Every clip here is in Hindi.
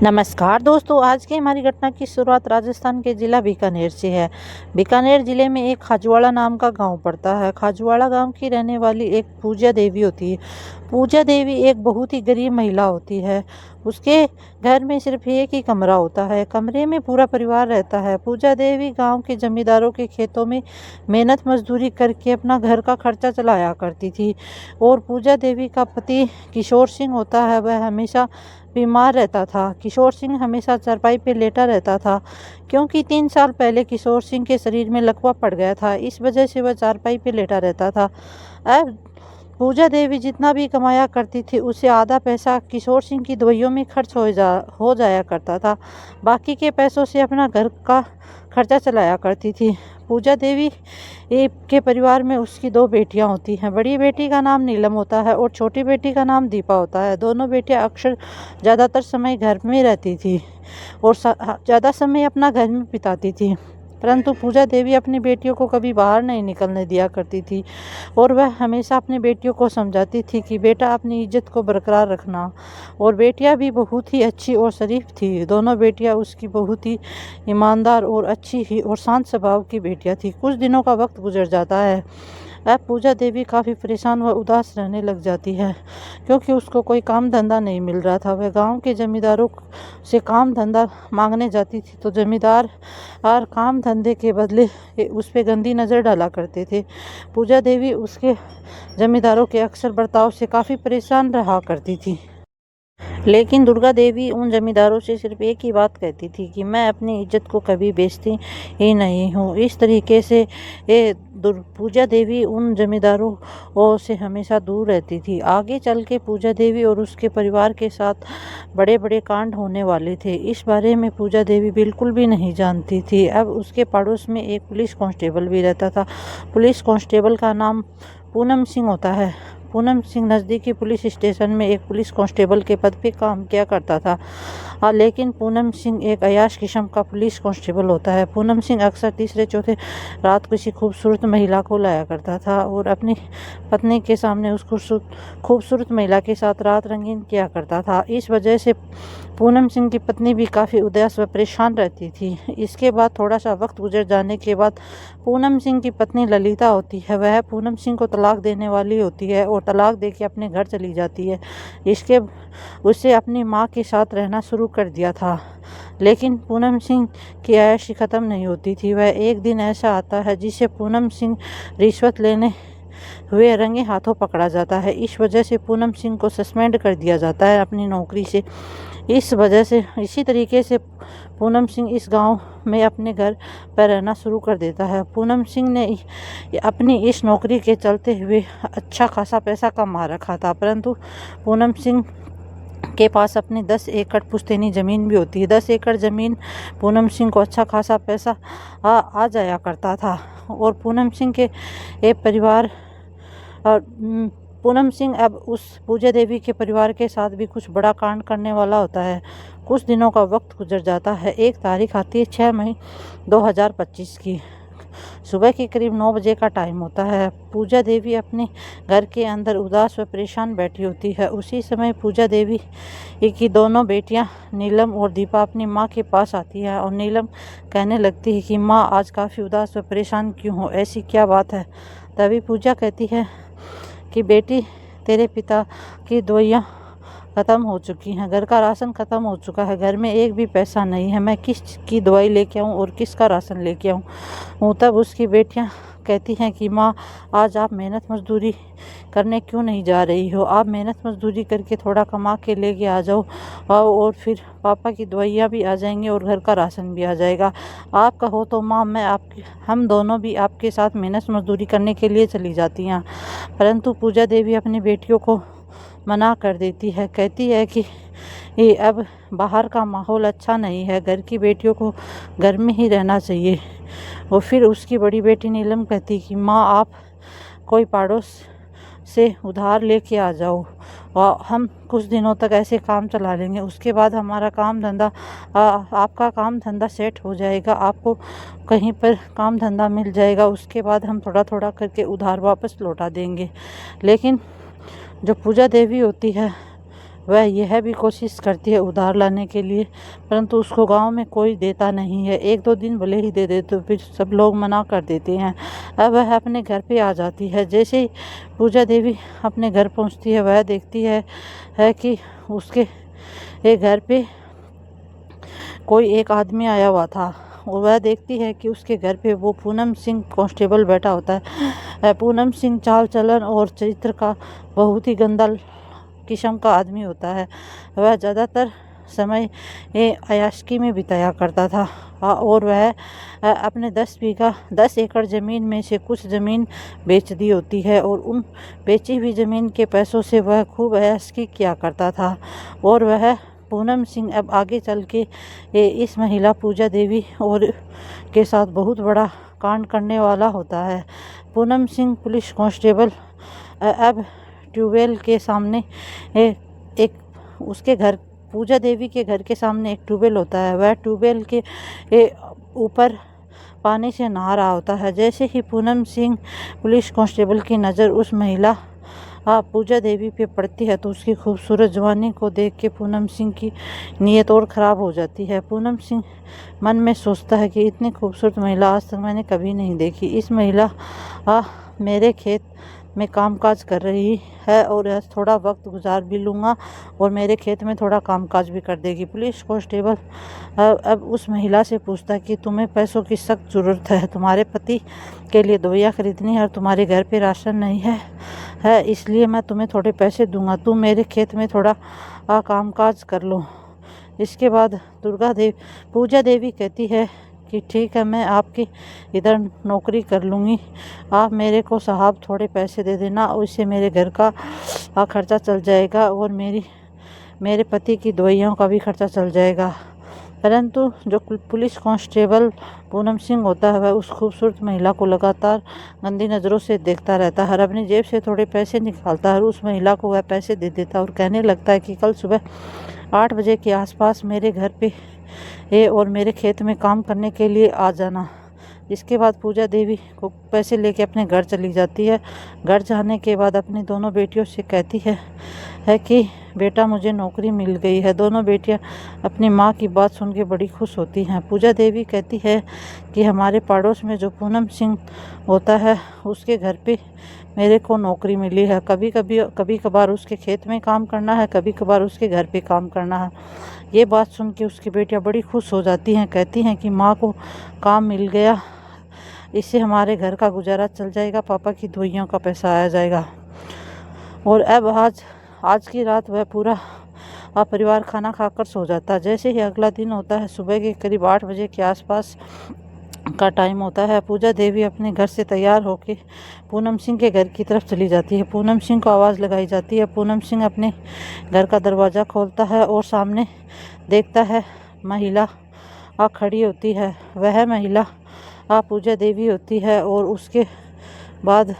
नमस्कार दोस्तों, आज की हमारी घटना की शुरुआत राजस्थान के जिला बीकानेर से है। बीकानेर जिले में एक खाजूवाड़ा नाम का गांव पड़ता है। खाजूवाड़ा गांव की रहने वाली एक पूजा देवी होती है। पूजा देवी एक बहुत ही गरीब महिला होती है। उसके घर में सिर्फ एक ही कमरा होता है। कमरे में पूरा परिवार रहता है। पूजा देवी गांव के जमींदारों के खेतों में मेहनत मजदूरी करके अपना घर का खर्चा चलाया करती थी। और पूजा देवी का पति किशोर सिंह होता है, वह हमेशा बीमार रहता था। किशोर सिंह हमेशा चारपाई पे लेटा रहता था, क्योंकि 3 साल पहले किशोर सिंह के शरीर में लकवा पड़ गया था। इस वजह से वह चारपाई पे लेटा रहता था। अब पूजा देवी जितना भी कमाया करती थी, उससे आधा पैसा किशोर सिंह की दवाइयों में खर्च हो जाया करता था। बाकी के पैसों से अपना घर का खर्चा चलाया करती थी। पूजा देवी के परिवार में उसकी 2 बेटियां होती हैं। बड़ी बेटी का नाम नीलम होता है और छोटी बेटी का नाम दीपा होता है। दोनों बेटियां अक्सर ज़्यादातर समय घर में रहती थी और ज़्यादा समय अपना घर में बिताती थी। परंतु पूजा देवी अपनी बेटियों को कभी बाहर नहीं निकलने दिया करती थी और वह हमेशा अपनी बेटियों को समझाती थी कि बेटा अपनी इज्जत को बरकरार रखना। और बेटियां भी बहुत ही अच्छी और शरीफ थी। दोनों बेटियां उसकी बहुत ही ईमानदार और अच्छी ही और शांत स्वभाव की बेटियां थी। कुछ दिनों का वक्त गुजर जाता है। अब पूजा देवी काफ़ी परेशान व उदास रहने लग जाती है, क्योंकि उसको कोई काम धंधा नहीं मिल रहा था। वह गांव के जमींदारों से काम धंधा मांगने जाती थी तो जमींदार और काम धंधे के बदले उस पर गंदी नज़र डाला करते थे। पूजा देवी उसके जमींदारों के अक्सर बर्ताव से काफ़ी परेशान रहा करती थी। लेकिन दुर्गा देवी उन जमींदारों से सिर्फ एक ही बात कहती थी कि मैं अपनी इज्जत को कभी बेचती ही नहीं हूँ। इस तरीके से पूजा देवी उन जमींदारों से हमेशा दूर रहती थी। आगे चल के पूजा देवी और उसके परिवार के साथ बड़े बड़े कांड होने वाले थे। इस बारे में पूजा देवी बिल्कुल भी नहीं जानती थी। अब उसके पड़ोस में एक पुलिस कांस्टेबल भी रहता था। पुलिस कांस्टेबल का नाम पूनम सिंह होता है। पूनम सिंह नज़दीकी पुलिस स्टेशन में एक पुलिस कांस्टेबल के पद पे काम किया करता था। लेकिन पूनम सिंह एक अयाश किस्म का पुलिस कांस्टेबल होता है। पूनम सिंह अक्सर तीसरे चौथे रात किसी खूबसूरत महिला को लाया करता था और अपनी पत्नी के सामने उस खूबसूरत महिला के साथ रात रंगीन किया करता था। इस वजह से पूनम सिंह की पत्नी भी काफ़ी उदास व परेशान रहती थी। इसके बाद थोड़ा सा वक्त गुजर जाने के बाद पूनम सिंह की पत्नी ललिता होती है, वह पूनम सिंह को तलाक देने वाली होती है और तलाक देके अपने घर चली जाती है। इसके उससे अपनी माँ के साथ रहना शुरू कर दिया था। लेकिन पूनम सिंह की ऐश ख़त्म नहीं होती थी। वह एक दिन ऐसा आता है जिसे पूनम सिंह रिश्वत लेने हुए रंगे हाथों पकड़ा जाता है। इस वजह से पूनम सिंह को सस्पेंड कर दिया जाता है अपनी नौकरी से। इसी तरीके से पूनम सिंह इस गांव में अपने घर पर रहना शुरू कर देता है। पूनम सिंह ने अपनी इस नौकरी के चलते हुए अच्छा खासा पैसा कमा रखा था, परंतु पूनम सिंह के पास अपनी 10 एकड़ पुश्तैनी ज़मीन भी होती है। 10 एकड़ ज़मीन पूनम सिंह को अच्छा खासा पैसा आ जाया करता था। और पूनम सिंह के परिवार और पूनम सिंह अब उस पूजा देवी के परिवार के साथ भी कुछ बड़ा कांड करने वाला होता है। कुछ दिनों का वक्त गुजर जाता है। एक तारीख आती है 6 मई 2025 की। सुबह के करीब 9 बजे का टाइम होता है। पूजा देवी अपने घर के अंदर उदास व परेशान बैठी होती है। उसी समय पूजा देवी की दोनों बेटियां नीलम और दीपा अपनी माँ के पास आती है और नीलम कहने लगती है कि माँ, आज काफ़ी उदास व परेशान क्यों हो, ऐसी क्या बात है। तभी पूजा कहती है कि बेटी, तेरे पिता की दवाइयाँ ख़त्म हो चुकी हैं, घर का राशन ख़त्म हो चुका है, घर में एक भी पैसा नहीं है, मैं किस की दवाई लेके आऊँ और किसका राशन लेके आऊँ। तब उसकी बेटियाँ कहती हैं कि माँ, आज आप मेहनत मजदूरी करने क्यों नहीं जा रही हो। आप मेहनत मजदूरी करके थोड़ा कमा के लेके आ जाओ और फिर पापा की दवाइयाँ भी आ जाएंगी और घर का राशन भी आ जाएगा। आप कहो तो माँ, हम दोनों भी आपके साथ मेहनत मजदूरी करने के लिए चली जाती हैं। परंतु पूजा देवी अपनी बेटियों को मना कर देती है। कहती है कि ये अब बाहर का माहौल अच्छा नहीं है, घर की बेटियों को घर में ही रहना चाहिए। और फिर उसकी बड़ी बेटी नीलम कहती कि माँ, आप कोई पड़ोस से उधार लेके आ जाओ और हम कुछ दिनों तक ऐसे काम चला लेंगे। उसके बाद हमारा काम धंधा आपका काम धंधा सेट हो जाएगा, आपको कहीं पर काम धंधा मिल जाएगा। उसके बाद हम थोड़ा थोड़ा करके उधार वापस लौटा देंगे। लेकिन जो पूजा देवी होती है, वह यह भी कोशिश करती है उधार लाने के लिए, परंतु उसको गांव में कोई देता नहीं है। 1-2 दिन भले ही दे दे तो फिर सब लोग मना कर देते हैं। अब वह अपने घर पे आ जाती है। जैसे ही पूजा देवी अपने घर पहुंचती है, वह देखती है कि उसके घर पे कोई एक आदमी आया हुआ था, और वह देखती है कि उसके घर पे वो पूनम सिंह कांस्टेबल बैठा होता है। पूनम सिंह चाल चलन और चरित्र का बहुत ही गंदा किस्म का आदमी होता है। वह ज़्यादातर समय अयाशी में बिताया करता था, और वह अपने 10 एकड़ ज़मीन में से कुछ ज़मीन बेच दी होती है, और उन बेची हुई ज़मीन के पैसों से वह खूब अयाशी किया करता था। और वह पूनम सिंह अब आगे चल के इस महिला पूजा देवी और के साथ बहुत बड़ा कांड करने वाला होता है। पूनम सिंह पुलिस कांस्टेबल अब ट्यूबवेल के सामने एक उसके घर पूजा देवी के घर के सामने एक ट्यूबवेल होता है। वह ट्यूबवेल के ऊपर पानी से नहा रहा होता है। जैसे ही पूनम सिंह पुलिस कांस्टेबल की नज़र उस महिला पूजा देवी पे पड़ती है, तो उसकी खूबसूरत जवानी को देख के पूनम सिंह की नीयत और ख़राब हो जाती है। पूनम सिंह मन में सोचता है कि इतनी खूबसूरत महिला आज तक मैंने कभी नहीं देखी। इस महिला मेरे खेत में कामकाज कर रही है, और थोड़ा वक्त गुजार भी लूँगा और मेरे खेत में थोड़ा कामकाज भी कर देगी। पुलिस कांस्टेबल अब उस महिला से पूछता है कि तुम्हें पैसों की सख्त ज़रूरत है, तुम्हारे पति के लिए दवाइयाँ खरीदनी है और तुम्हारे घर पे राशन नहीं है, इसलिए मैं तुम्हें थोड़े पैसे दूंगा, तुम मेरे खेत में थोड़ा कामकाज कर लो। इसके बाद पूजा देवी कहती है कि ठीक है, मैं आपके इधर नौकरी कर लूँगी, आप मेरे को साहब थोड़े पैसे दे देना, उससे मेरे घर का खर्चा चल जाएगा और मेरे पति की दवाइयों का भी खर्चा चल जाएगा। परंतु जो पुलिस कांस्टेबल पूनम सिंह होता है, वह उस खूबसूरत महिला को लगातार गंदी नज़रों से देखता रहता है और अपनी जेब से थोड़े पैसे निकालता है और उस महिला को वह पैसे दे देता है और कहने लगता है कि कल सुबह 8 बजे के आसपास मेरे घर पे और मेरे खेत में काम करने के लिए आ जाना। इसके बाद पूजा देवी को पैसे लेके अपने घर चली जाती है। घर जाने के बाद अपनी दोनों बेटियों से कहती है कि बेटा, मुझे नौकरी मिल गई है। दोनों बेटियां अपनी माँ की बात सुन के बड़ी खुश होती हैं। पूजा देवी कहती है कि हमारे पड़ोस में जो पूनम सिंह होता है, उसके घर पे मेरे को नौकरी मिली है। कभी कभार उसके खेत में काम करना है, कभी कभार उसके घर पे काम करना है। ये बात सुन के उसकी बेटियां बड़ी खुश हो जाती हैं, कहती हैं कि माँ को काम मिल गया, इससे हमारे घर का गुजारा चल जाएगा, पापा की दवाइयों का पैसा आ जाएगा। और अब आज की रात वह पूरा परिवार खाना खाकर सो जाता है। जैसे ही अगला दिन होता है, सुबह के करीब 8 बजे के आसपास का टाइम होता है। पूजा देवी अपने घर से तैयार होकर पूनम सिंह के घर की तरफ चली जाती है। पूनम सिंह को आवाज़ लगाई जाती है। पूनम सिंह अपने घर का दरवाज़ा खोलता है और सामने देखता है महिला खड़ी होती है। वह महिला पूजा देवी होती है और उसके बाद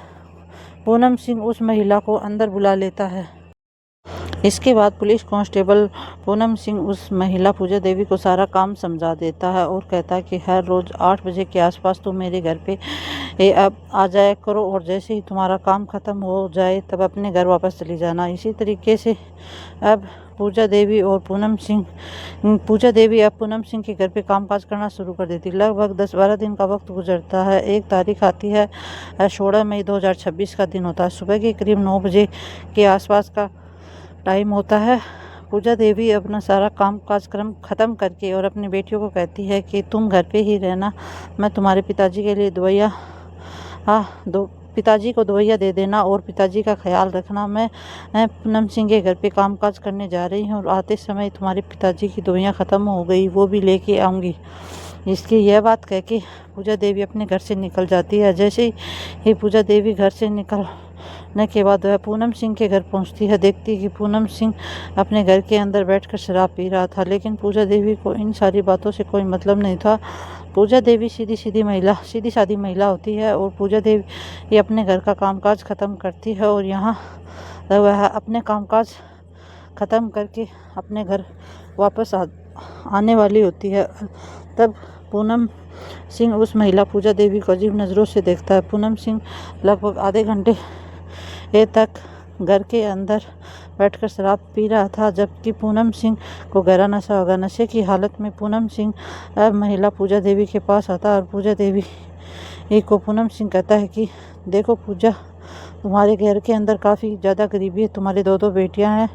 पूनम सिंह उस महिला को अंदर बुला लेता है। इसके बाद पुलिस कांस्टेबल पूनम सिंह उस महिला पूजा देवी को सारा काम समझा देता है और कहता है कि हर रोज़ 8 बजे के आसपास तुम मेरे घर पे अब आ जाया करो, और जैसे ही तुम्हारा काम ख़त्म हो जाए तब अपने घर वापस चली जाना। इसी तरीके से अब पूजा देवी अब पूनम सिंह के घर पे कामकाज करना शुरू कर देती। लगभग 10-12 दिन का वक्त गुजरता है। एक तारीख आती है, 16 मई 2026 का दिन होता है। सुबह के करीब 9 बजे के आसपास का टाइम होता है। पूजा देवी अपना सारा काम कार्यक्रम ख़त्म करके और अपनी बेटियों को कहती है कि तुम घर पे ही रहना, मैं तुम्हारे पिताजी के लिए पिताजी को दवाइयाँ दे देना और पिताजी का ख्याल रखना। मैं पूनम सिंह के घर पे कामकाज करने जा रही हूँ और आते समय तुम्हारे पिताजी की दवाइयाँ ख़त्म हो गई, वो भी लेके आऊँगी। इसकी यह बात कह के पूजा देवी अपने घर से निकल जाती है। जैसे ही पूजा देवी घर से निकलने के बाद वह पूनम सिंह के घर पहुंचती है। देखती है कि पूनम सिंह अपने घर के अंदर बैठकर शराब पी रहा था, लेकिन पूजा देवी को इन सारी बातों से कोई मतलब नहीं था। पूजा देवी सीधी सादी महिला होती है और पूजा देवी अपने घर का कामकाज ख़त्म करती है और यहाँ वह अपने कामकाज ख़त्म करके अपने घर वापस आने वाली होती है। तब पूनम सिंह उस महिला पूजा देवी को अजीब नज़रों से देखता है। पूनम सिंह लगभग आधे घंटे तक घर के अंदर बैठकर शराब पी रहा था, जबकि पूनम सिंह को गहरा नशा होगा। नशे की हालत में पूनम सिंह महिला पूजा देवी के पास आता है और पूजा देवी को पूनम सिंह कहता है कि देखो पूजा, तुम्हारे घर के अंदर काफ़ी ज़्यादा गरीबी है, तुम्हारी 2 बेटियां हैं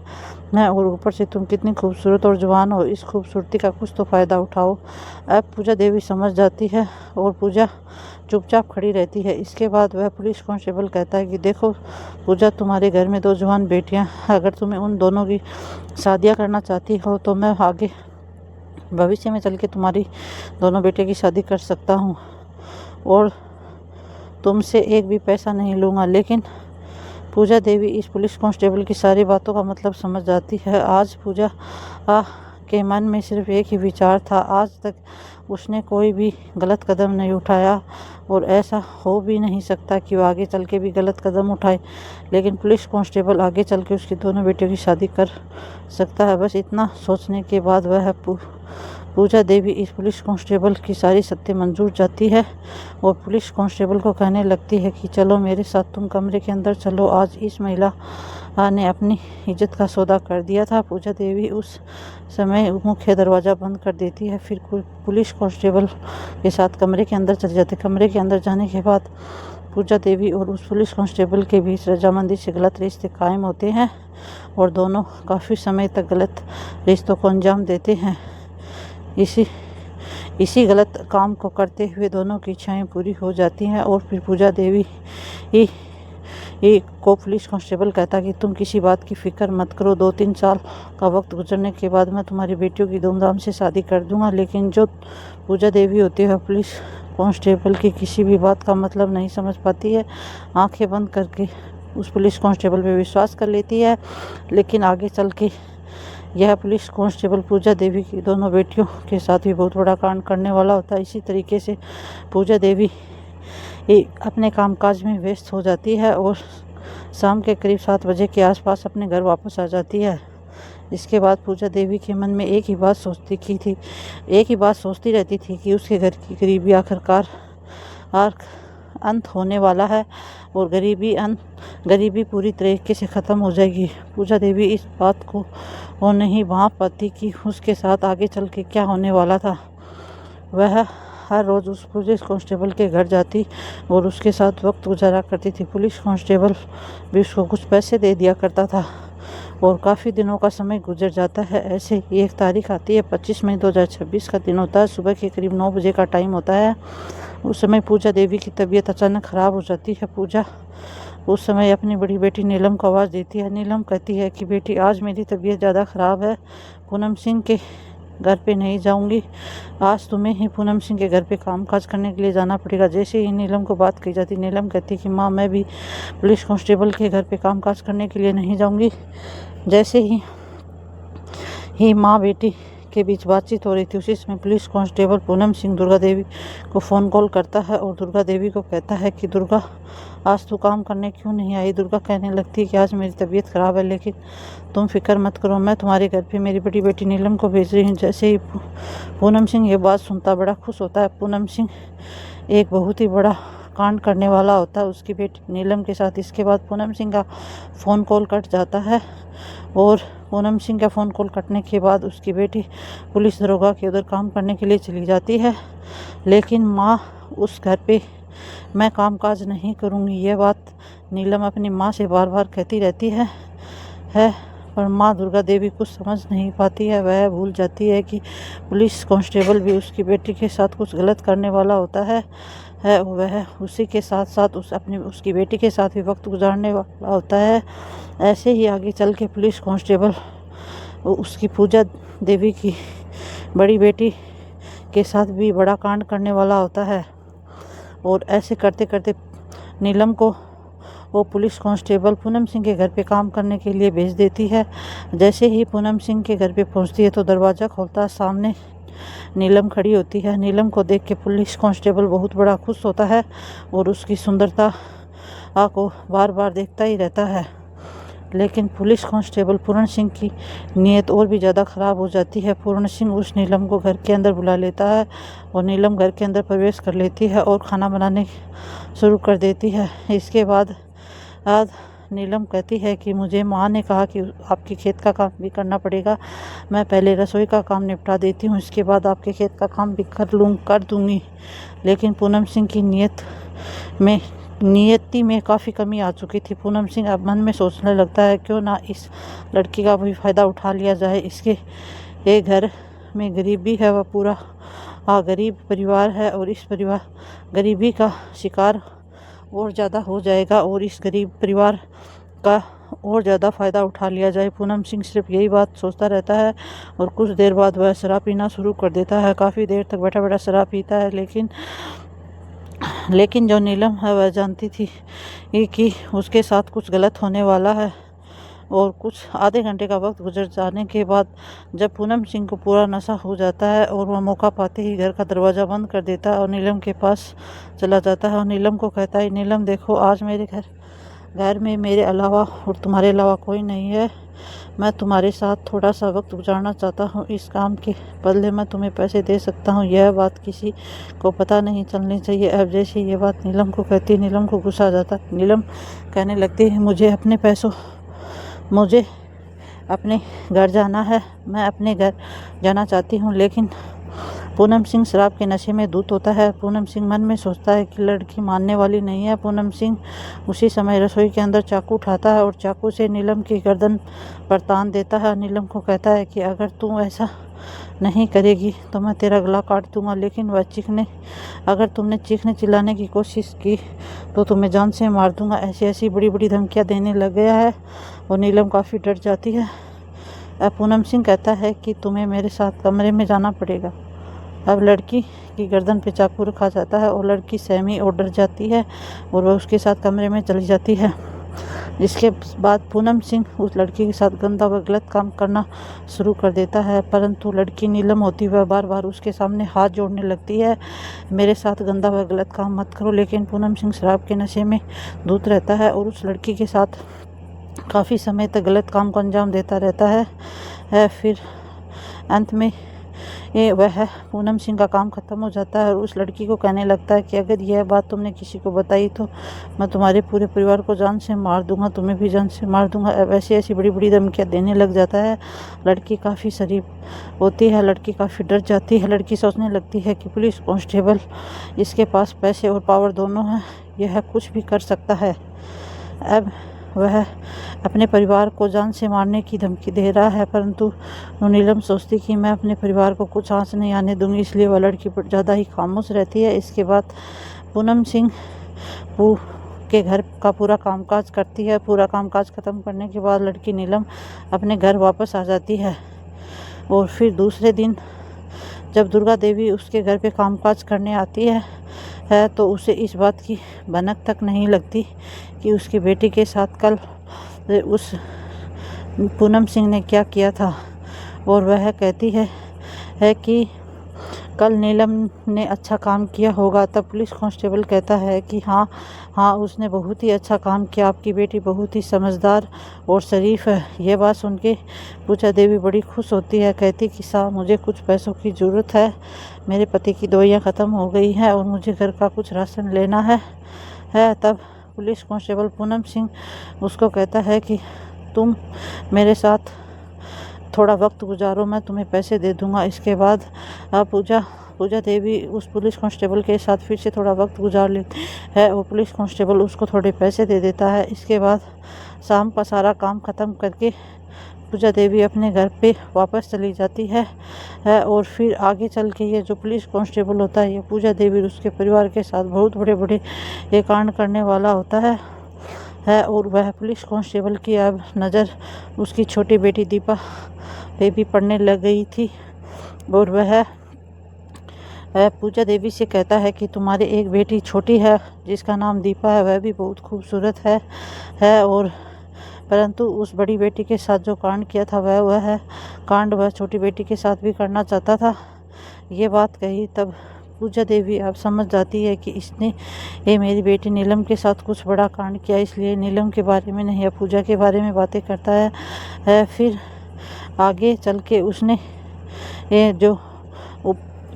और ऊपर से तुम कितनी खूबसूरत और जवान हो, इस खूबसूरती का कुछ तो फ़ायदा उठाओ। अब पूजा देवी समझ जाती है और पूजा चुपचाप खड़ी रहती है। इसके बाद वह पुलिस कांस्टेबल कहता है कि देखो पूजा, तुम्हारे घर में 2 जवान बेटियां, अगर तुम्हें उन दोनों की शादियाँ करना चाहती हो तो मैं आगे भविष्य में चल के तुम्हारी दोनों बेटियों की शादी कर सकता हूँ और तुमसे एक भी पैसा नहीं लूँगा। लेकिन पूजा देवी इस पुलिस कांस्टेबल की सारी बातों का मतलब समझ जाती है। आज पूजा के मन में सिर्फ एक ही विचार था, आज तक उसने कोई भी गलत कदम नहीं उठाया और ऐसा हो भी नहीं सकता कि वो आगे चल के भी गलत कदम उठाए, लेकिन पुलिस कांस्टेबल आगे चल के उसकी दोनों बेटियों की शादी कर सकता है। बस इतना सोचने के बाद वह पूजा देवी इस पुलिस कांस्टेबल की सारी शर्तें मंजूर जाती है और पुलिस कांस्टेबल को कहने लगती है कि चलो मेरे साथ, तुम कमरे के अंदर चलो, आज इस महिला ने अपनी इज्जत का सौदा कर दिया था। पूजा देवी उस समय मुख्य दरवाज़ा बंद कर देती है, फिर पुलिस कांस्टेबल के साथ कमरे के अंदर चले जाते। कमरे के अंदर जाने के बाद पूजा देवी और उस पुलिस कांस्टेबल के बीच रजामंदी से गलत रिश्ते कायम होते हैं और दोनों काफ़ी समय तक गलत रिश्तों को अंजाम देते हैं। इसी गलत काम को करते हुए दोनों की इच्छाएं पूरी हो जाती हैं और फिर पूजा देवी को पुलिस कांस्टेबल कहता कि तुम किसी बात की फिक्र मत करो, 2-3 साल का वक्त गुजरने के बाद मैं तुम्हारी बेटियों की धूमधाम से शादी कर दूंगा। लेकिन जो पूजा देवी होती है पुलिस कांस्टेबल की किसी भी बात का मतलब नहीं समझ पाती है, आंखें बंद करके उस पुलिस कांस्टेबल पे विश्वास कर लेती है। लेकिन आगे चल के यह पुलिस कांस्टेबल पूजा देवी की दोनों बेटियों के साथ भी बहुत बड़ा कांड करने वाला होता है। इसी तरीके से पूजा देवी अपने कामकाज में व्यस्त हो जाती है और शाम के करीब 7 बजे के आसपास अपने घर वापस आ जाती है। इसके बाद पूजा देवी के मन में एक ही बात सोचती रहती थी कि उसके घर की गरीबी आखिरकार अंत होने वाला है और गरीबी पूरी तरीके से ख़त्म हो जाएगी। पूजा देवी इस बात को नहीं भांप पाती कि उसके साथ आगे चल के क्या होने वाला था। वह हर रोज़ उस पुलिस कांस्टेबल के घर जाती और उसके साथ वक्त गुजारा करती थी। पुलिस कांस्टेबल भी उसको कुछ पैसे दे दिया करता था और काफ़ी दिनों का समय गुजर जाता है। ऐसे ही एक तारीख आती है, 25 मई 2026 का दिन होता है। सुबह के करीब 9 बजे का टाइम होता है। उस समय पूजा देवी की तबीयत अचानक ख़राब हो जाती है। पूजा उस समय अपनी बड़ी बेटी नीलम को आवाज़ देती है। नीलम कहती है कि बेटी, आज मेरी तबीयत ज़्यादा ख़राब है, पूनम सिंह के घर पे नहीं जाऊंगी, आज तुम्हें ही पूनम सिंह के घर पे कामकाज करने के लिए जाना पड़ेगा। जैसे ही नीलम को बात कही जाती, नीलम कहती कि माँ, मैं भी पुलिस कांस्टेबल के घर पे कामकाज करने के लिए नहीं जाऊंगी। जैसे ही माँ बेटी के बीच बातचीत हो रही थी, उसी समय पुलिस कांस्टेबल पूनम सिंह दुर्गा देवी को फ़ोन कॉल करता है और दुर्गा देवी को कहता है कि दुर्गा, आज तू काम करने क्यों नहीं आई। दुर्गा कहने लगती है कि आज मेरी तबीयत ख़राब है, लेकिन तुम फिक्र मत करो, मैं तुम्हारे घर पे मेरी बड़ी बेटी नीलम को भेज रही हूँ। जैसे ही पूनम सिंह ये बात सुनता बड़ा खुश होता है। पूनम सिंह एक बहुत ही बड़ा कांड करने वाला होता है उसकी बेटी नीलम के साथ। इसके बाद पूनम सिंह का फ़ोन कॉल कट जाता है और पूनम सिंह का फ़ोन कॉल कटने के बाद उसकी बेटी पुलिस दरोगा के उधर काम करने के लिए चली जाती है। लेकिन माँ उस घर पे मैं कामकाज नहीं करूँगी, यह बात नीलम अपनी माँ से बार बार कहती रहती है पर माँ दुर्गा देवी कुछ समझ नहीं पाती है। वह भूल जाती है कि पुलिस कांस्टेबल भी उसकी बेटी के साथ कुछ गलत करने वाला होता है। वह उसी के साथ साथ उसकी बेटी के साथ भी वक्त गुजारने वाला होता है। ऐसे ही आगे चल के पुलिस कांस्टेबल उसकी पूजा देवी की बड़ी बेटी के साथ भी बड़ा कांड करने वाला होता है और ऐसे करते करते नीलम को वो पुलिस कांस्टेबल पूनम सिंह के घर पे काम करने के लिए भेज देती है। जैसे ही पूनम सिंह के घर पे पहुंचती है तो दरवाज़ा खोलता है, सामने नीलम खड़ी होती है। नीलम को देख के पुलिस कांस्टेबल बहुत बड़ा खुश होता है और उसकी सुंदरता को बार बार देखता ही रहता है। लेकिन पुलिस कांस्टेबल पूर्ण सिंह की नीयत और भी ज़्यादा ख़राब हो जाती है। पूर्ण सिंह उस नीलम को घर के अंदर बुला लेता है और नीलम घर के अंदर प्रवेश कर लेती है और खाना बनाने शुरू कर देती है। इसके बाद नीलम कहती है कि मुझे माँ ने कहा कि आपके खेत का काम भी करना पड़ेगा, मैं पहले रसोई का काम निपटा देती हूँ, इसके बाद आपके खेत का काम भी कर दूँगी। लेकिन पूनम सिंह की नियति में काफ़ी कमी आ चुकी थी। पूनम सिंह अब मन में सोचने लगता है क्यों ना इस लड़की का भी फ़ायदा उठा लिया जाए। इसके ये घर में गरीबी है, वह पूरा गरीब परिवार है और इस गरीबी का शिकार और ज़्यादा हो जाएगा और इस गरीब परिवार का और ज़्यादा फ़ायदा उठा लिया जाए। पूनम सिंह सिर्फ यही बात सोचता रहता है और कुछ देर बाद वह शराब पीना शुरू कर देता है। काफ़ी देर तक बैठा बैठा शराब पीता है, लेकिन जो नीलम है वह जानती थी कि उसके साथ कुछ गलत होने वाला है। और कुछ आधे घंटे का वक्त गुजर जाने के बाद जब पूनम सिंह को पूरा नशा हो जाता है और वह मौका पाते ही घर का दरवाज़ा बंद कर देता है और नीलम के पास चला जाता है और नीलम को कहता है, नीलम देखो, आज मेरे घर में मेरे अलावा और तुम्हारे अलावा कोई नहीं है। मैं तुम्हारे साथ थोड़ा सा वक्त गुजारना चाहता हूँ। इस काम के बदले मैं तुम्हें पैसे दे सकता हूँ। यह बात किसी को पता नहीं चलनी चाहिए। अब जैसे ये बात नीलम को कहती, नीलम को गुस्सा आ जाता है। नीलम कहने लगती है, मुझे अपने घर जाना है, मैं अपने घर जाना चाहती हूँ। लेकिन पूनम सिंह शराब के नशे में धुत होता है। पूनम सिंह मन में सोचता है कि लड़की मानने वाली नहीं है। पूनम सिंह उसी समय रसोई के अंदर चाकू उठाता है और चाकू से नीलम की गर्दन पर तान देता है। नीलम को कहता है कि अगर तू ऐसा नहीं करेगी तो मैं तेरा गला काट दूंगा। लेकिन अगर तुमने चीखने चिल्लाने की कोशिश की तो तुम्हें जान से मार दूंगा। ऐसी बड़ी बड़ी धमकियाँ देने लग गया है और नीलम काफ़ी डर जाती है। अब पूनम सिंह कहता है कि तुम्हें मेरे साथ कमरे में जाना पड़ेगा। अब लड़की की गर्दन पे चाकू रखा जाता है और लड़की सहमी और डर जाती है और वह उसके साथ कमरे में चली जाती है। इसके बाद पूनम सिंह उस लड़की के साथ गंदा व गलत काम करना शुरू कर देता है, परंतु लड़की नीलम होती हुई बार बार उसके सामने हाथ जोड़ने लगती है, मेरे साथ गंदा व गलत काम मत करो। लेकिन पूनम सिंह शराब के नशे में धुत रहता है और उस लड़की के साथ काफ़ी समय तक गलत काम को अंजाम देता रहता है। फिर अंत में वह पूनम सिंह का काम ख़त्म हो जाता है और उस लड़की को कहने लगता है कि अगर यह बात तुमने किसी को बताई तो मैं तुम्हारे पूरे परिवार को जान से मार दूंगा, तुम्हें भी जान से मार दूंगा। अब ऐसी बड़ी बड़ी धमकियाँ देने लग जाता है। लड़की काफ़ी शरीफ होती है, लड़की काफ़ी डर जाती है। लड़की सोचने लगती है कि पुलिस कांस्टेबल इसके पास पैसे और पावर दोनों हैं, यह कुछ भी कर सकता है। अब वह अपने परिवार को जान से मारने की धमकी दे रहा है, परंतु नीलम सोचती कि मैं अपने परिवार को कुछ आंच नहीं आने दूंगी, इसलिए वह लड़की पर ज़्यादा ही खामोश रहती है। इसके बाद पूनम सिंह के घर का पूरा कामकाज करती है। पूरा कामकाज ख़त्म करने के बाद लड़की नीलम अपने घर वापस आ जाती है और फिर दूसरे दिन जब दुर्गा देवी उसके घर पे कामकाज करने आती है तो उसे इस बात की भनक तक नहीं लगती कि उसकी बेटी के साथ कल उस पूनम सिंह ने क्या किया था। और वह कहती है कि कल नीलम ने अच्छा काम किया होगा। तब पुलिस कांस्टेबल कहता है कि हाँ उसने बहुत ही अच्छा काम किया, आपकी बेटी बहुत ही समझदार और शरीफ है। यह बात सुन के पूजा देवी बड़ी खुश होती है, कहती कि साहब मुझे कुछ पैसों की ज़रूरत है, मेरे पति की दवाइयाँ ख़त्म हो गई हैं और मुझे घर का कुछ राशन लेना है। तब पुलिस कांस्टेबल पूनम सिंह उसको कहता है कि तुम मेरे साथ थोड़ा वक्त गुजारो, मैं तुम्हें पैसे दे दूंगा। इसके बाद पूजा देवी उस पुलिस कांस्टेबल के साथ फिर से थोड़ा वक्त गुजार लेती है और पुलिस कांस्टेबल उसको थोड़े पैसे दे देता है। इसके बाद शाम का सारा काम ख़त्म करके पूजा देवी अपने घर पे वापस चली जाती है और फिर आगे चल के ये जो पुलिस कांस्टेबल होता है, ये पूजा देवी उसके परिवार के साथ बहुत बड़े ये कांड करने वाला होता है और वह पुलिस कांस्टेबल की अब नज़र उसकी छोटी बेटी दीपा पे भी पड़ने लग गई थी और वह पूजा देवी से कहता है कि तुम्हारी एक बेटी छोटी है जिसका नाम दीपा है, वह भी बहुत खूबसूरत है और परंतु उस बड़ी बेटी के साथ जो कांड किया था वह कांड वह छोटी बेटी के साथ भी करना चाहता था। ये बात कही तब पूजा देवी अब समझ जाती है कि ये मेरी बेटी नीलम के साथ कुछ बड़ा कांड किया, इसलिए नीलम के बारे में नहीं, पूजा के बारे में बातें करता है। फिर आगे चल के उसने ये जो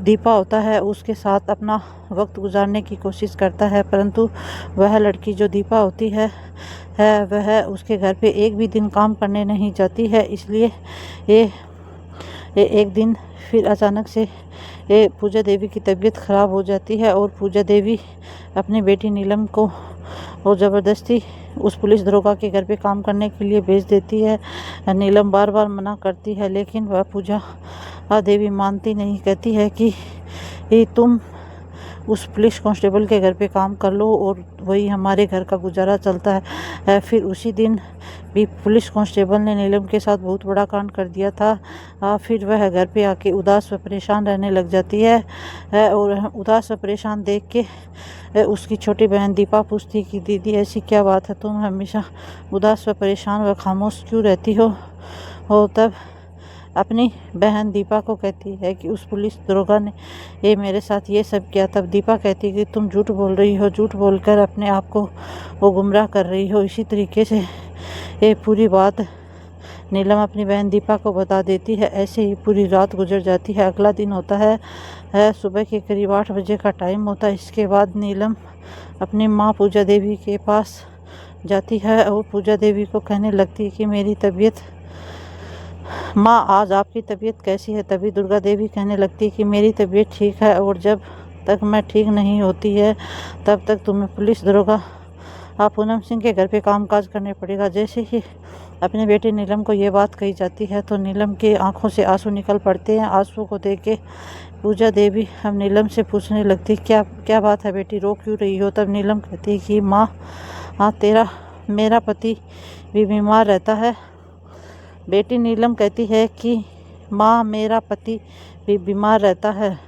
दीपा होता है उसके साथ अपना वक्त गुजारने की कोशिश करता है, परंतु वह लड़की जो दीपा होती है है वह उसके घर पे एक भी दिन काम करने नहीं जाती है। इसलिए ये एक दिन फिर अचानक से ये पूजा देवी की तबीयत ख़राब हो जाती है और पूजा देवी अपनी बेटी नीलम को वो ज़बरदस्ती उस पुलिस दरोगा के घर पे काम करने के लिए भेज देती है। नीलम बार बार मना करती है लेकिन वह पूजा देवी मानती नहीं, कहती है कि तुम उस पुलिस कांस्टेबल के घर पे काम कर लो और वही हमारे घर का गुजारा चलता है। फिर उसी दिन भी पुलिस कांस्टेबल ने नीलम के साथ बहुत बड़ा कांड कर दिया था। फिर वह घर पे आके उदास व परेशान रहने लग जाती है और उदास व परेशान देख के उसकी छोटी बहन दीपा पूछती कि दीदी ऐसी क्या बात है, तुम हमेशा उदास व परेशान व खामोश क्यों रहती हो। तब अपनी बहन दीपा को कहती है कि उस पुलिस दरोगा ने ये मेरे साथ ये सब किया। तब दीपा कहती है कि तुम झूठ बोल रही हो, झूठ बोलकर अपने आप को वो गुमराह कर रही हो। इसी तरीके से ये पूरी बात नीलम अपनी बहन दीपा को बता देती है। ऐसे ही पूरी रात गुजर जाती है। अगला दिन होता है सुबह के करीब 8 बजे का टाइम होता है। इसके बाद नीलम अपनी माँ पूजा देवी के पास जाती है और पूजा देवी को कहने लगती है कि मेरी तबीयत माँ आज आपकी तबीयत कैसी है। तभी दुर्गा देवी कहने लगती है कि मेरी तबीयत ठीक है और जब तक मैं ठीक नहीं होती है तब तक तुम्हें पुलिस दरोगा पूनम सिंह के घर पे कामकाज करने पड़ेगा। जैसे ही अपनी बेटी नीलम को ये बात कही जाती है तो नीलम की आंखों से आंसू निकल पड़ते हैं। आंसू को देख के पूजा देवी अब नीलम से पूछने लगती क्या क्या बात है बेटी, रो क्यों रही हो। तब नीलम कहती है कि माँ मेरा पति भी बीमार रहता है। बेटी नीलम कहती है कि माँ मेरा पति भी बीमार रहता है,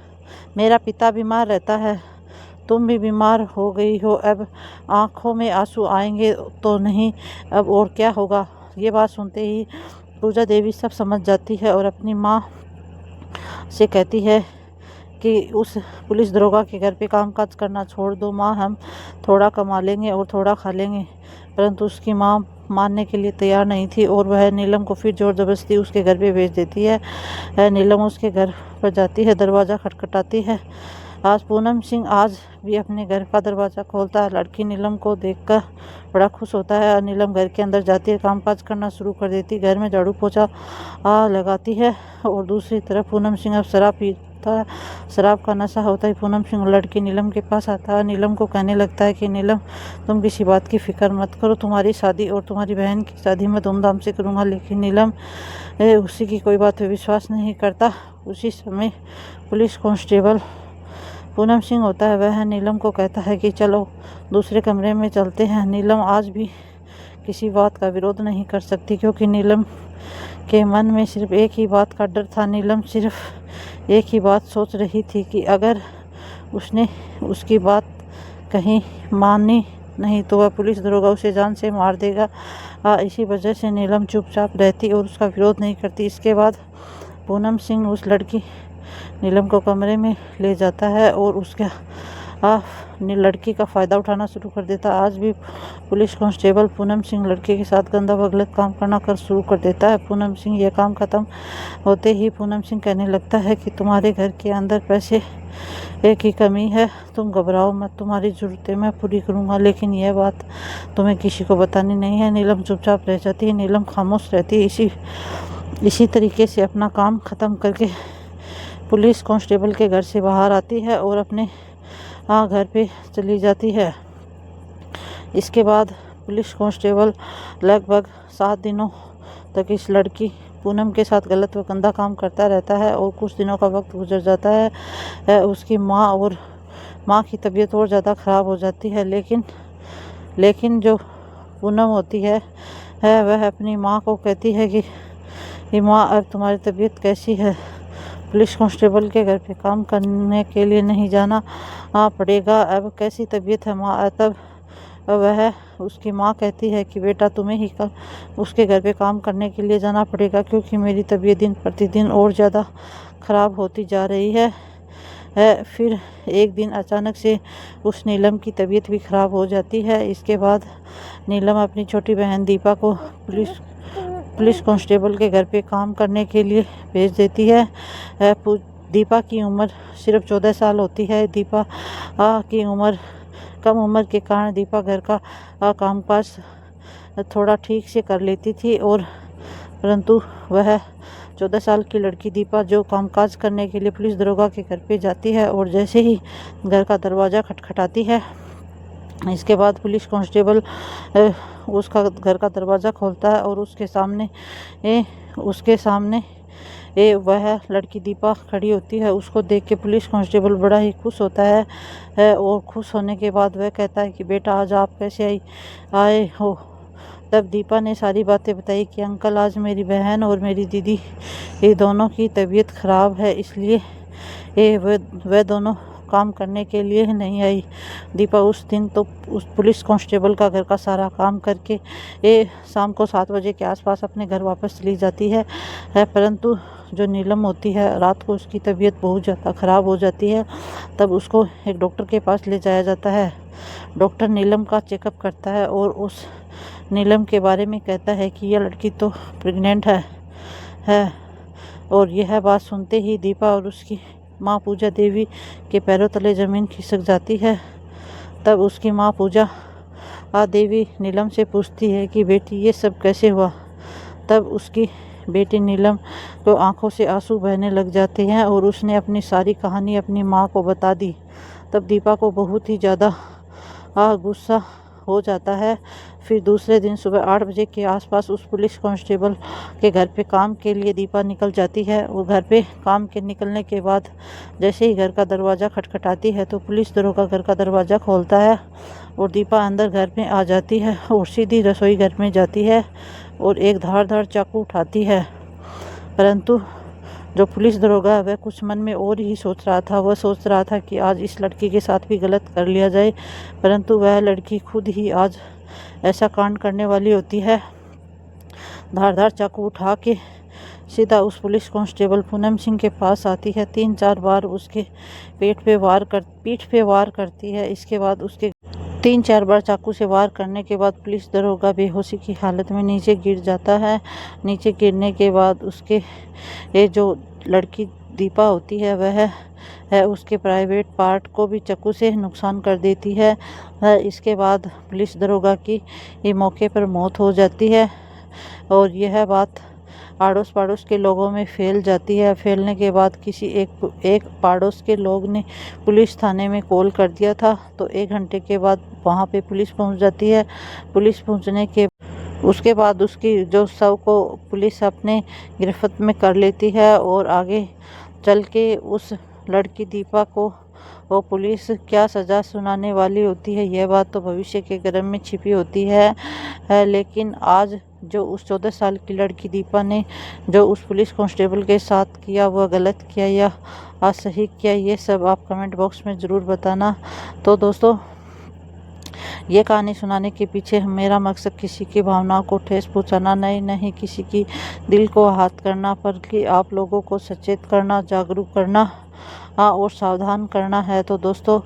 मेरा पिता बीमार रहता है, तुम भी बीमार हो गई हो। अब आंखों में आंसू आएंगे तो नहीं, अब और क्या होगा। ये बात सुनते ही पूजा देवी सब समझ जाती है और अपनी माँ से कहती है कि उस पुलिस दरोगा के घर पे कामकाज करना छोड़ दो माँ, हम थोड़ा कमा लेंगे और थोड़ा खा लेंगे। परंतु उसकी माँ मानने के लिए तैयार नहीं थी और वह नीलम को फिर जोर जबरदस्ती उसके घर पे भेज देती है। नीलम उसके घर पर जाती है, दरवाज़ा खटखटाती है। आज पूनम सिंह आज भी अपने घर का दरवाज़ा खोलता है। लड़की नीलम को देखकर बड़ा खुश होता है और नीलम घर के अंदर जाती है, कामकाज करना शुरू कर देती है, घर में झाड़ू पोछा लगाती है। और दूसरी तरफ पूनम सिंह अब शराब पीता है, शराब का नशा होता है। पूनम सिंह लड़की नीलम के पास आता है, नीलम को कहने लगता है कि नीलम तुम किसी बात की फिक्र मत करो, तुम्हारी शादी और तुम्हारी बहन की शादी मैं धूमधाम से करूँगा। लेकिन नीलम उसी की कोई बात पे विश्वास नहीं करता। उसी समय पुलिस कांस्टेबल पूनम सिंह होता है, वह नीलम को कहता है कि चलो दूसरे कमरे में चलते हैं। नीलम आज भी किसी बात का विरोध नहीं कर सकती क्योंकि नीलम के मन में सिर्फ एक ही बात का डर था। नीलम सिर्फ एक ही बात सोच रही थी कि अगर उसने उसकी बात कहीं मानी नहीं तो वह पुलिस दरोगा उसे जान से मार देगा। इसी वजह से नीलम चुपचाप रहती और उसका विरोध नहीं करती। इसके बाद पूनम सिंह उस लड़की नीलम को कमरे में ले जाता है और उसका लड़की का फ़ायदा उठाना शुरू कर देता है। आज भी पुलिस कांस्टेबल पूनम सिंह लड़के के साथ गंदा व गलत काम करना शुरू कर देता है। पूनम सिंह यह काम ख़त्म होते ही पूनम सिंह कहने लगता है कि तुम्हारे घर के अंदर पैसे की कमी है, तुम घबराओ मत, तुम्हारी ज़रूरतें मैं पूरी करूँगा। लेकिन यह बात तुम्हें किसी को बतानी नहीं है। नीलम चुपचाप रह जाती है, नीलम खामोश रहती है। इसी तरीके से अपना काम ख़त्म करके पुलिस कांस्टेबल के घर से बाहर आती है और अपने घर पे चली जाती है। इसके बाद पुलिस कांस्टेबल लगभग 7 दिनों तक इस लड़की पूनम के साथ गलत व गंदा काम करता रहता है और कुछ दिनों का वक्त गुजर जाता है। उसकी माँ की तबीयत और ज़्यादा ख़राब हो जाती है। लेकिन जो पूनम होती है वह अपनी माँ को कहती है कि माँ अब तुम्हारी तबीयत कैसी है, पुलिस कांस्टेबल के घर पे काम करने के लिए नहीं जाना पड़ेगा, अब कैसी तबीयत है माँ। तब वह उसकी माँ कहती है कि बेटा तुम्हें ही उसके घर पे काम करने के लिए जाना पड़ेगा क्योंकि मेरी तबीयत दिन प्रतिदिन और ज़्यादा ख़राब होती जा रही है। फिर एक दिन अचानक से उस नीलम की तबीयत भी ख़राब हो जाती है। इसके बाद नीलम अपनी छोटी बहन दीपा को पुलिस कांस्टेबल के घर पे काम करने के लिए भेज देती है। दीपा की उम्र सिर्फ 14 साल होती है। दीपा की उम्र कम उम्र के कारण दीपा घर का कामकाज थोड़ा ठीक से कर लेती थी, और परंतु वह 14 साल की लड़की दीपा जो कामकाज करने के लिए पुलिस दरोगा के घर पे जाती है, और जैसे ही घर का दरवाज़ा खटखटाती है, इसके बाद पुलिस कांस्टेबल उसका घर का दरवाज़ा खोलता है, और उसके सामने वह लड़की दीपा खड़ी होती है। उसको देख के पुलिस कांस्टेबल बड़ा ही खुश होता है, और खुश होने के बाद वह कहता है कि बेटा आज आप कैसे आए हो। तब दीपा ने सारी बातें बताई कि अंकल आज मेरी बहन और मेरी दीदी ये दोनों की तबीयत ख़राब है, इसलिए वह दोनों काम करने के लिए नहीं आई। दीपा उस दिन तो उस पुलिस कांस्टेबल का घर का सारा काम करके शाम को 7 बजे के आसपास अपने घर वापस चली जाती है, परंतु जो नीलम होती है रात को उसकी तबीयत बहुत ज़्यादा ख़राब हो जाती है। तब उसको एक डॉक्टर के पास ले जाया जाता है। डॉक्टर नीलम का चेकअप करता है और उस नीलम के बारे में कहता है कि यह लड़की तो प्रेग्नेंट है। और यह बात सुनते ही दीपा और उसकी माँ पूजा देवी के पैरों तले ज़मीन खिसक जाती है। तब उसकी माँ पूजा देवी नीलम से पूछती है कि बेटी ये सब कैसे हुआ। तब उसकी बेटी नीलम को आंखों से आंसू बहने लग जाते हैं, और उसने अपनी सारी कहानी अपनी माँ को बता दी। तब दीपा को बहुत ही ज़्यादा गुस्सा हो जाता है। फिर दूसरे दिन सुबह 8 बजे के आसपास उस पुलिस कांस्टेबल के घर पे काम के लिए दीपा निकल जाती है। वो घर पे काम के निकलने के बाद जैसे ही घर का दरवाज़ा खटखटाती है तो पुलिस दरोगा घर का दरवाज़ा खोलता है, और दीपा अंदर घर में आ जाती है और सीधी रसोई घर में जाती है और एक धारदार चाकू उठाती है। परंतु जो पुलिस दरोगा है वह कुछ मन में और ही सोच रहा था। वह सोच रहा था कि आज इस लड़की के साथ भी गलत कर लिया जाए, परंतु वह लड़की खुद ही आज ऐसा कांड करने वाली होती है। धारदार चाकू उठा के सीधा उस पुलिस कांस्टेबल पूनम सिंह के पास आती है। 3-4 बार उसके पीठ पे वार करती है। इसके बाद उसके 3-4 बार चाकू से वार करने के बाद पुलिस दरोगा बेहोशी की हालत में नीचे गिर जाता है। नीचे गिरने के बाद उसके ये जो लड़की दीपा होती है वह उसके प्राइवेट पार्ट को भी चाकू से नुकसान कर देती है। इसके बाद पुलिस दरोगा की ये मौके पर मौत हो जाती है, और यह बात आड़ोस पड़ोस के लोगों में फैल जाती है। फैलने के बाद किसी एक पड़ोस के लोग ने पुलिस थाने में कॉल कर दिया था, तो 1 घंटे के बाद वहां पे पुलिस पहुंच जाती है। पुलिस पहुंचने के उसके बाद उसकी जो शव को पुलिस अपने गिरफ्त में कर लेती है, और आगे चल के उस लड़की दीपा को वो पुलिस क्या सज़ा सुनाने वाली होती है यह बात तो भविष्य के गर्भ में छिपी होती है। लेकिन आज जो उस 14 साल की लड़की दीपा ने जो उस पुलिस कांस्टेबल के साथ किया वह गलत किया या सही किया, ये सब आप कमेंट बॉक्स में ज़रूर बताना। तो दोस्तों, ये कहानी सुनाने के पीछे मेरा मकसद किसी की भावनाओं को ठेस पहुंचाना नहीं किसी की दिल को आहत करना, बल्कि आप लोगों को सचेत करना, जागरूक करना और सावधान करना है। तो दोस्तों,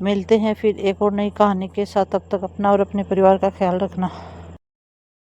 मिलते हैं फिर एक और नई कहानी के साथ। तब तक अपना और अपने परिवार का ख्याल रखना।